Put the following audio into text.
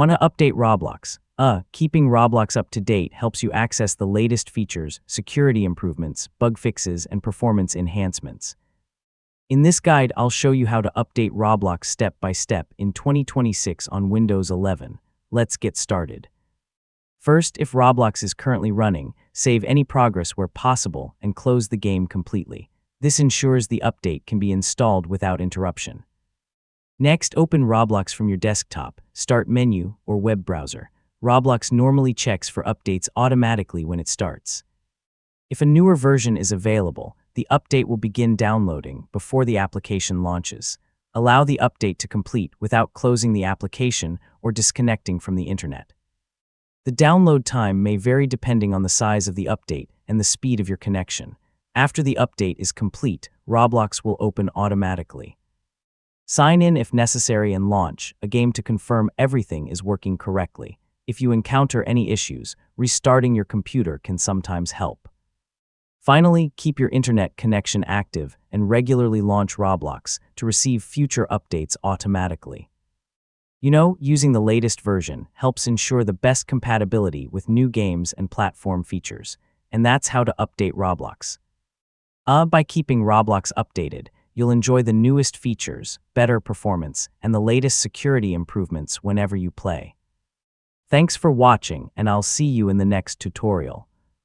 Want to update Roblox? Keeping Roblox up to date helps you access the latest features, security improvements, bug fixes, and performance enhancements. In this guide, I'll show you how to update Roblox step by step in 2026 on Windows 11. Let's get started. First, if Roblox is currently running, save any progress where possible and close the game completely. This ensures the update can be installed without interruption. Next, open Roblox from your desktop, Start menu, or web browser. Roblox normally checks for updates automatically when it starts. If a newer version is available, the update will begin downloading before the application launches. Allow the update to complete without closing the application or disconnecting from the internet. The download time may vary depending on the size of the update and the speed of your connection. After the update is complete, Roblox will open automatically. Sign in if necessary and launch a game to confirm everything is working correctly. If you encounter any issues, restarting your computer can sometimes help. Finally, keep your internet connection active and regularly launch Roblox to receive future updates automatically. Using the latest version helps ensure the best compatibility with new games and platform features, and that's how to update Roblox. By keeping Roblox updated, you'll enjoy the newest features, better performance, and the latest security improvements whenever you play. Thanks for watching, and I'll see you in the next tutorial.